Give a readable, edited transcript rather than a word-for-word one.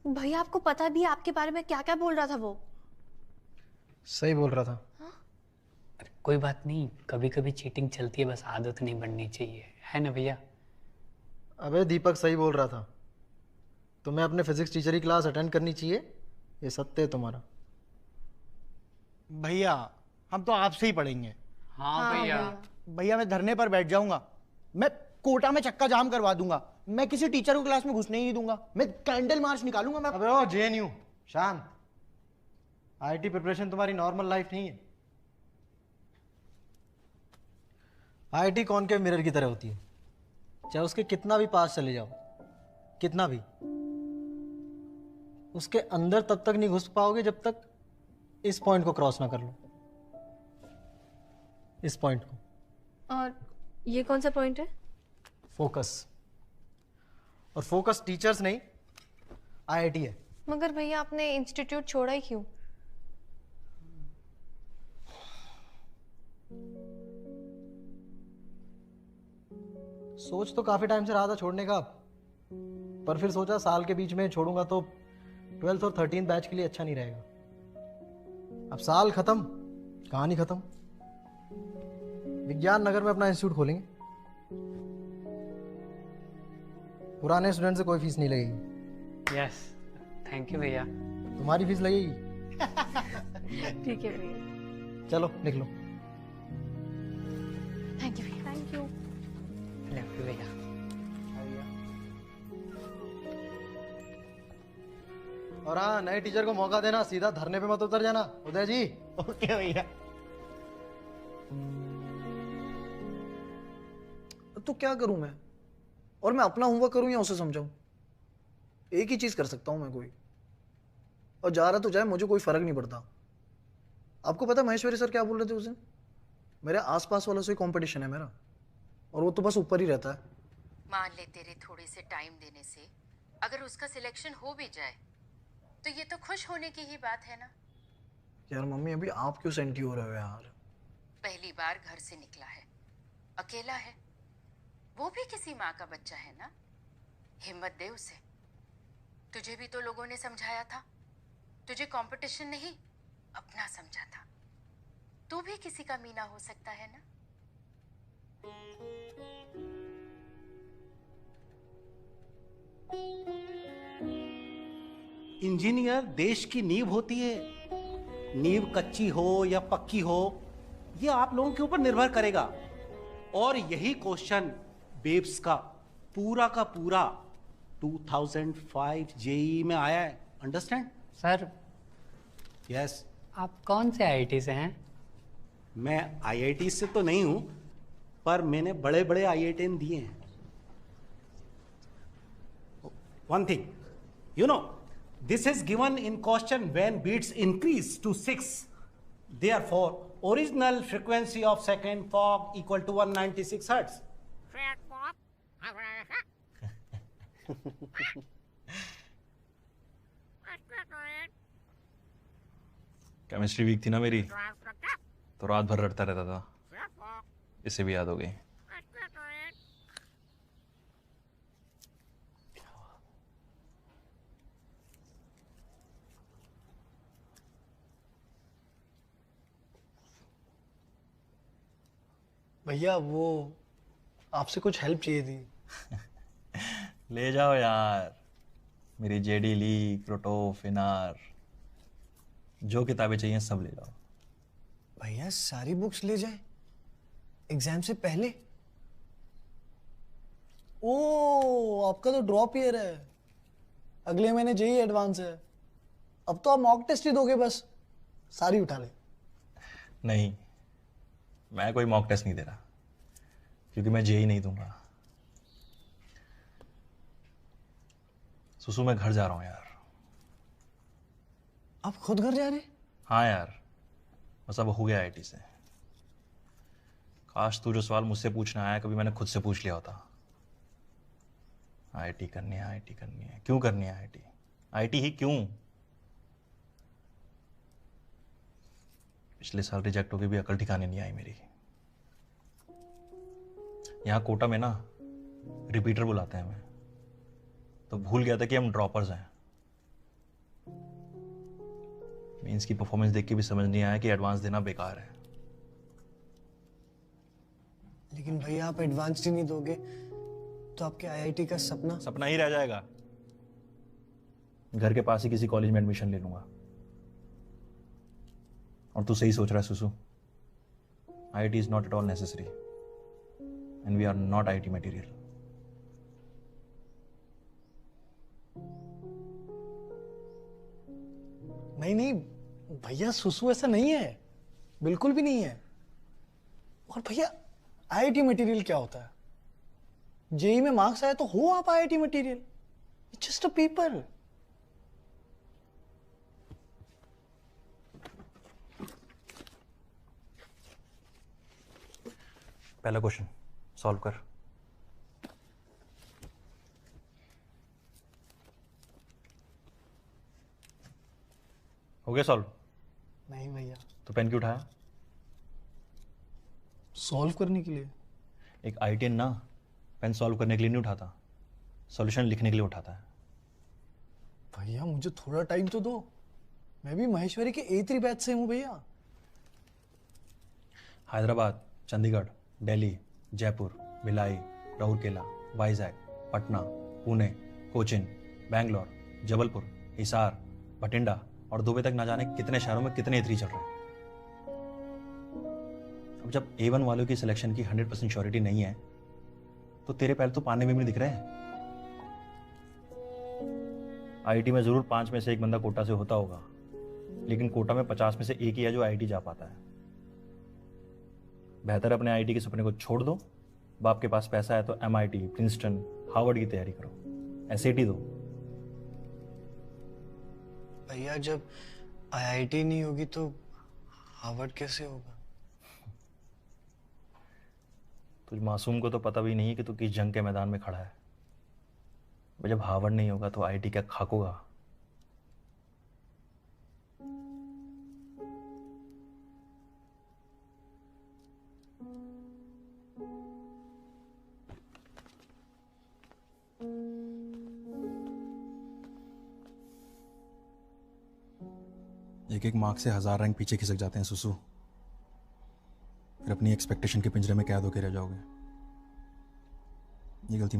भैया आपको पता भी है आपके बारे में क्या क्या बोल रहा था वो? सही बोल रहा था। अरे कोई बात नहीं, कभी कभी चीटिंग चलती है, बस आदत नहीं बननी चाहिए, है ना भैया? अबे दीपक सही बोल रहा था। तुम्हें अपने फिजिक्स टीचर की क्लास अटेंड करनी चाहिए, ये सत्य है तुम्हारा। भैया हम तो आपसे ही पढ़ेंगे। हाँ भैया। भैया मैं धरने पर बैठ जाऊंगा, मैं कोटा में चक्का जाम करवा दूंगा, मैं किसी टीचर को क्लास में घुसने ही नहीं दूंगा, मैं कैंडल मार्च निकालूंगा। मैं अबे ओ जेएनयू शांत। आईटी प्रिपरेशन तुम्हारी नॉर्मल लाइफ नहीं है। आईटी कॉनकेव मिरर की तरह होती है, चाहे उसके कितना भी पास चले जाओ, कितना भी, उसके अंदर तब तक नहीं घुस पाओगे जब तक इस पॉइंट को क्रॉस ना कर लो, इस पॉइंट को। और ये कौन सा पॉइंट है? फोकस। और फोकस टीचर्स नहीं, आईआईटी है। मगर भैया आपने इंस्टीट्यूट छोड़ा ही क्यों? सोच तो काफी टाइम से रहा था छोड़ने का, पर फिर सोचा साल के बीच में छोड़ूंगा तो 12th और 13th बैच के लिए अच्छा नहीं रहेगा। अब साल खत्म, कहानी खत्म। विज्ञान नगर में अपना इंस्टीट्यूट खोलेंगे, पुराने स्टूडेंट से कोई फीस नहीं लगेगी। यस, थैंक यू भैया। तुम्हारी फीस लगेगी। ठीक है भैया। चलो निकलो। थैंक यू भैया। Thank you. लव यू भैया। और हाँ, नए टीचर को मौका देना, सीधा धरने पे मत उतर जाना। उदय जी। ओके भैया। तो क्या करूं मैं? और मैं अपना होमवर्क करूं या उसे समझाऊं? एक ही चीज कर सकता हूं मैं कोई। और जा रहा तो जाए, मुझे कोई फर्क नहीं पड़ता। आपको पता महेश्वरी सर क्या बोल रहे थे उस दिन? मेरे आसपास वालों से कंपटीशन है मेरा, और वो तो बस ऊपर ही रहता है। मान ले तेरे थोड़े से टाइम देने से अगर उसका सिलेक्शन हो भी जाए तो ये तो खुश होने की ही बात है ना। यार मम्मी, अभी आप क्यों सेंटी हो रहे हो यार? पहली बार घर से निकला है, अकेला है, वो भी किसी माँ का बच्चा है ना। हिम्मत दे उसे। तुझे भी तो लोगों ने समझाया था, तुझे कंपटीशन नहीं अपना समझा था। तू भी किसी का मीना हो सकता है ना। इंजीनियर देश की नींव होती है। नींव कच्ची हो या पक्की हो, ये आप लोगों के ऊपर निर्भर करेगा। और यही क्वेश्चन बेब्स का पूरा 2005 जेईई में आया है। अंडरस्टैंड? Sir, yes. आप कौन से आईआईटी से हैं? मैं आईआईटी से तो नहीं हूं, पर मैंने बड़े बड़े आईआईटी दिए हैं। One thing, you know, this is given in question when beats increase to 6. Therefore, original frequency of second fog equal to 196 hertz. Chemistry weak थी ना मेरी, तो रात भर रटता रहता था। इसे भी याद हो गई। भैया वो आपसे कुछ हेल्प चाहिए थी। ले जाओ यार, मेरी जेडी ली, क्रोटो, फिनार, जो किताबें चाहिए सब ले जाओ। भैया सारी बुक्स ले जाए एग्जाम से पहले? ओ, आपका तो ड्रॉप ईयर है, अगले महीने जेईई एडवांस है। अब तो आप मॉक टेस्ट ही दोगे, बस सारी उठा ले। नहीं, मैं कोई मॉक टेस्ट नहीं दे रहा, क्योंकि मैं जेईई नहीं दूंगा। सुसु मैं घर जा रहा हूं यार। आप खुद घर जा रहे? हाँ यार, बस अब हो गया आईआईटी से। काश तू जो सवाल मुझसे पूछना आया कभी मैंने खुद से पूछ लिया होता। आईआईटी करनी है, आईआईटी करनी है, क्यों करनी है आईआईटी? आईआईटी ही क्यों? पिछले साल रिजेक्ट होके भी अकल ठिकाने नहीं आई मेरी। यहाँ कोटा में ना रिपीटर बुलाते हैं हमें, तो भूल गया था कि हम ड्रॉपर्स हैं। मेंस की परफॉर्मेंस देख के भी समझ नहीं आया कि एडवांस देना बेकार है। लेकिन भैया आप एडवांस ही नहीं दोगे तो आपके आईआईटी का सपना सपना ही रह जाएगा। घर के पास ही किसी कॉलेज में एडमिशन ले लूंगा। और तू सही सोच रहा है सुसु, IIT is not at all necessary and we are not IIT material. नहीं नहीं भैया, सुसु ऐसा नहीं है, बिल्कुल भी नहीं है। और भैया आईआईटी मटेरियल क्या होता है? जेई में मार्क्स आया तो हो आप IIT material. It's just a paper. पहला क्वेश्चन सॉल्व कर। हो गया सॉल्व? नहीं भैया। तो पेन क्यों उठाया? सॉल्व करने के लिए। एक आईटीएन ना पेन सॉल्व करने के लिए नहीं उठाता, सॉल्यूशन लिखने के लिए उठाता है। भैया मुझे थोड़ा टाइम तो दो, मैं भी महेश्वरी के A3 बैच से हूं भैया। हैदराबाद, चंडीगढ़, दिल्ली, जयपुर, भिलाई, राउरकेला, वाइजैक, पटना, पुणे, कोचिन, बैंगलोर, जबलपुर, हिसार, बठिंडा और दुबई तक ना जाने कितने शहरों में कितने A3 चल रहे हैं। अब जब A1 वालों की सिलेक्शन की 100% श्योरिटी नहीं है तो तेरे पैर तो पानी में भी नहीं दिख रहे हैं। आईआईटी में जरूर 5 में से एक बंदा कोटा से होता होगा, लेकिन कोटा में 50 में से एक ही है जो आईआईटी जा पाता है। बेहतर अपने आईआईटी के सपने को छोड़ दो। बाप के पास पैसा है तो MIT, प्रिंसटन, हार्वर्ड की तैयारी करो, SAT दो। भैया जब आईआईटी नहीं होगी तो हार्वर्ड कैसे होगा? तुझ मासूम को तो पता भी नहीं कि तू किस जंग के मैदान में खड़ा है। जब हार्वर्ड नहीं होगा तो आईआईटी क्या खाक होगा? एक एक मार्क से 1000 रैंक पीछे खिसक जाते हैं सुसु, फिर अपनी एक्सपेक्टेशन के पिंजरे में कैद होकर रह जाओगे। ये गलती